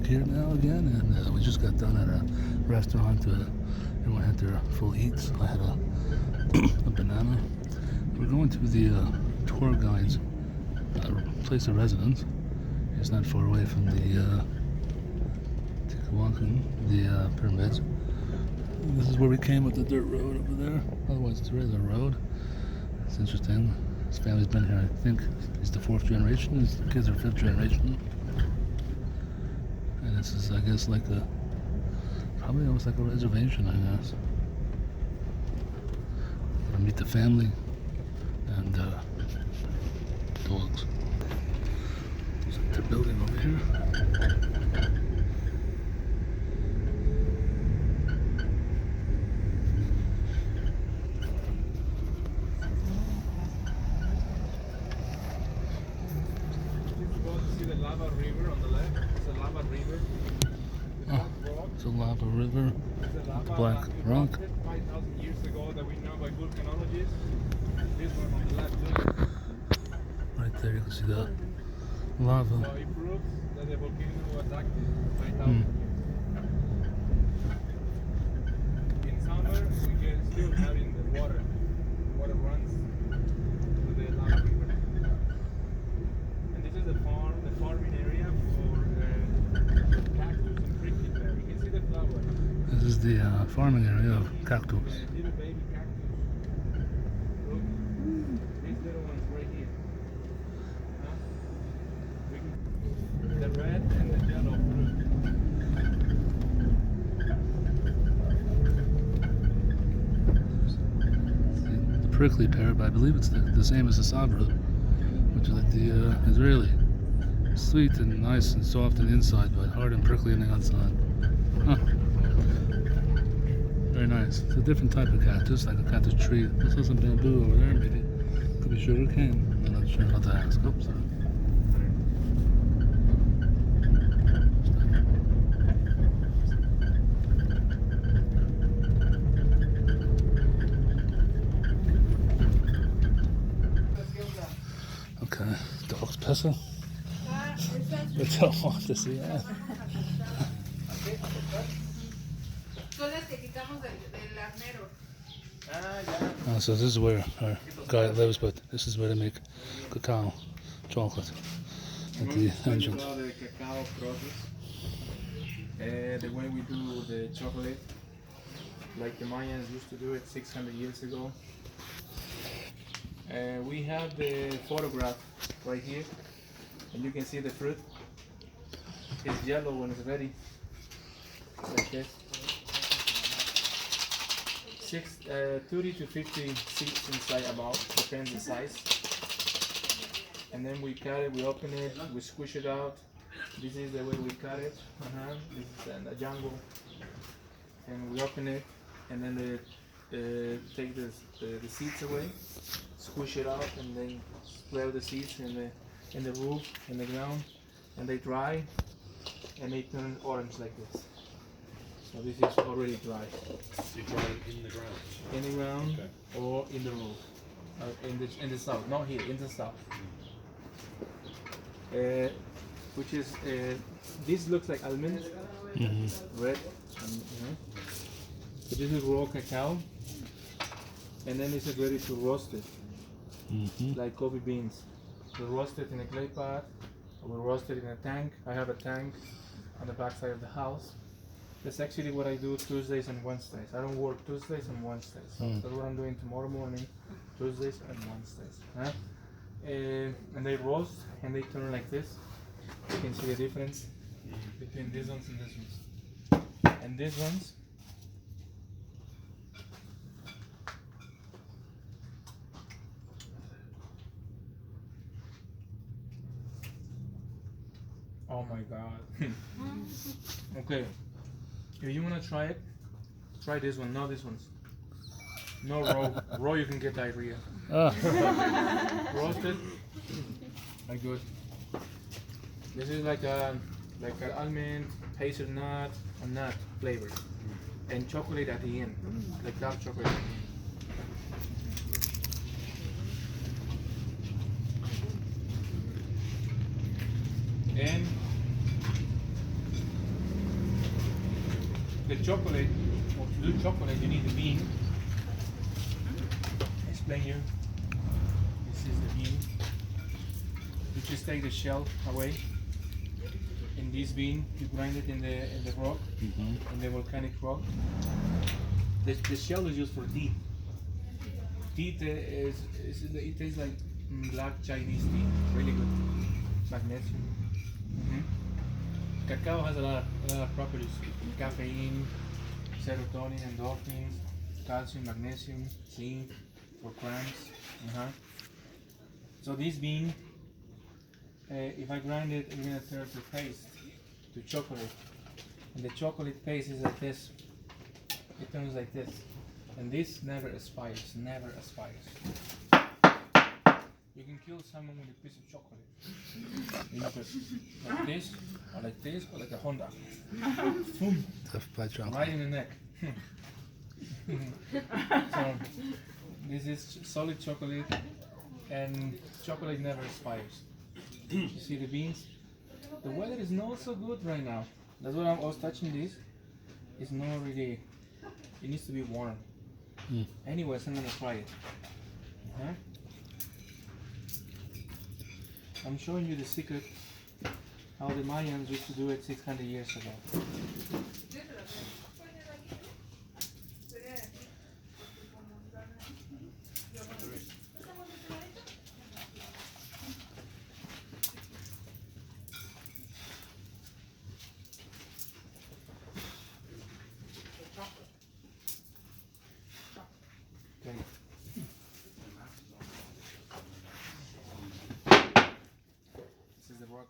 here now again, and we just got done at a restaurant. Everyone had their full eats. I had a, a banana. We're going to the tour guide's place of residence. It's not far away from the Teotihuacan, the pyramids. This is where we came with the dirt road over there. Otherwise, it's a regular road. It's interesting. His family's been here, I think, he's the 4th generation. His kids are 5th generation. And this is, I guess, like probably almost like a reservation, I guess. Gonna meet the family and dogs. There's a building over here. Lava river on the left. It's a lava river. It's a lava river. It's a lava Black rock. 5,000 years ago that we know by volcanologists. This one on the left too. Right there, you can see the lava. So it proves that the volcano was active 5,000 years. In summer, we can still have in the water. The water runs to the lava river. And this is the farming area for cactus and prickly pear. You can see the flower. This is the farming area of cactus. Little baby cactus. Look, these little ones right here. The red and the yellow fruit. See, the prickly pear, but I believe it's the same as the sabra, which is like the Israeli. Sweet and nice and soft on the inside, but hard and prickly on the outside. Huh. Very nice. It's a different type of cactus, like a cactus tree. There's also some bamboo over there, maybe. Could be sugar cane. I'm not sure how to ask. Oops, sorry. Okay, dog's pissing. We don't want to see that. Son las que quitamos del arnero. So this is where our guy lives, but this is where they make cacao chocolate at the entrance. The cacao process. The way we do the chocolate, like the Mayans used to do it 600 years ago. We have the photograph right here, and you can see the fruit. It's yellow when it's ready, like this. 30 to 50 seeds inside about, depends the size. And then we cut it, we open it, we squish it out. This is the way we cut it. This is the jungle. And we open it, and then take the seeds away, squish it out, and then spread the seeds in the roof, in the ground, and they dry, and they turn orange like this. So this is already dry. You dry it in the ground? In the ground, Okay. or in the roof, in the south, not here, in the south. Which is this looks like almond, red. So this is raw cacao, and then this is ready to roast it, like coffee beans. We roast it in a clay pot, or we roast it in a tank. I have a tank on the back side of the house. That's actually what I do Tuesdays and Wednesdays. I don't work Tuesdays and Wednesdays. So that's what I'm doing tomorrow morning, Tuesdays and Wednesdays. And they roast and they turn like this. You can see the difference between these ones and these ones. And these ones, oh my god. Okay, if you want to try it, try this one, not this ones. No raw. Raw you can get diarrhea. Roasted, like good. This is like an almond, hazelnut, and nut flavor, and chocolate at the end, like dark chocolate at the end. And the chocolate, or to do chocolate, you need the bean. Explain you. This is the bean. You just take the shell away. In this bean, you grind it in the rock, in the volcanic rock. The shell is used for tea. Tea it tastes like black Chinese tea, really good. Magnesium. Cacao has a lot of properties: caffeine, serotonin, endorphins, calcium, magnesium, zinc for cramps. So this bean, if I grind it, it's gonna turn to paste, to chocolate, and the chocolate paste is like this. It turns like this, and this never expires. Never expires. You can kill someone with a piece of chocolate. You know, like this, or like a Honda. Boom. By chocolate. Right in the neck. So this is solid chocolate, and chocolate never expires. You see the beans? The weather is not so good right now. That's why I was touching this. It's not really. It needs to be warm. Anyways, I'm gonna try it. I'm showing you the secret how the Mayans used to do it 600 years ago. Okay. This is the rock.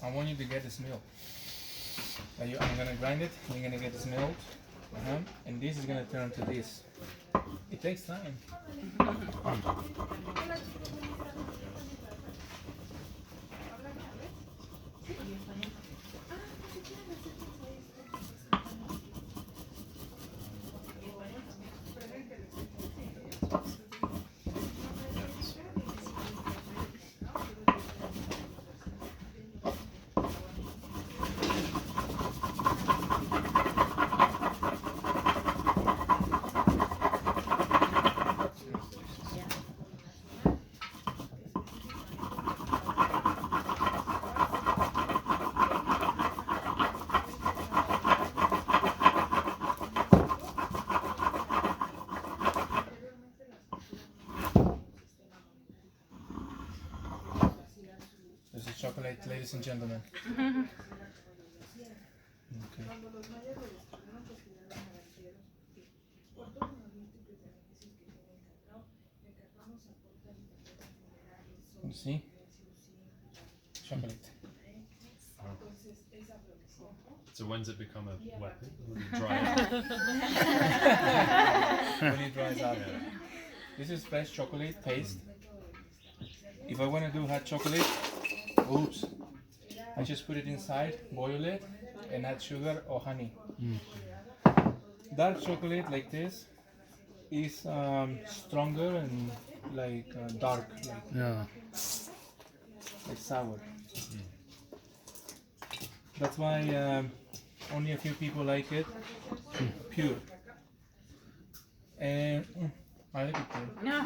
I want you to get this milk. I'm gonna grind it. You're gonna get this milk, and this is gonna turn to this. It takes time. This is chocolate, ladies and gentlemen. Okay. You see? Chocolate. So when's it become a weapon? When it dry out? When it dries out. This is fresh chocolate paste. If I want to do hot chocolate, oops, I just put it inside, boil it, and add sugar or honey. Dark chocolate like this is stronger and like dark, like sour. That's why only a few people like it pure. And I like it pure.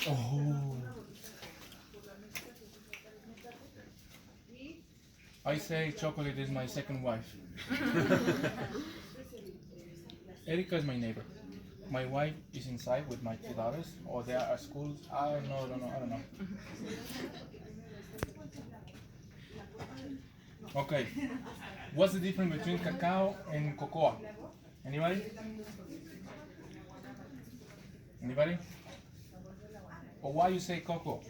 Oh. I say chocolate is my second wife. Erica is my neighbor. My wife is inside with my two daughters, or they are at school. I don't know. Okay. What's the difference between cacao and cocoa? Anybody? Anybody? Or why you say cocoa?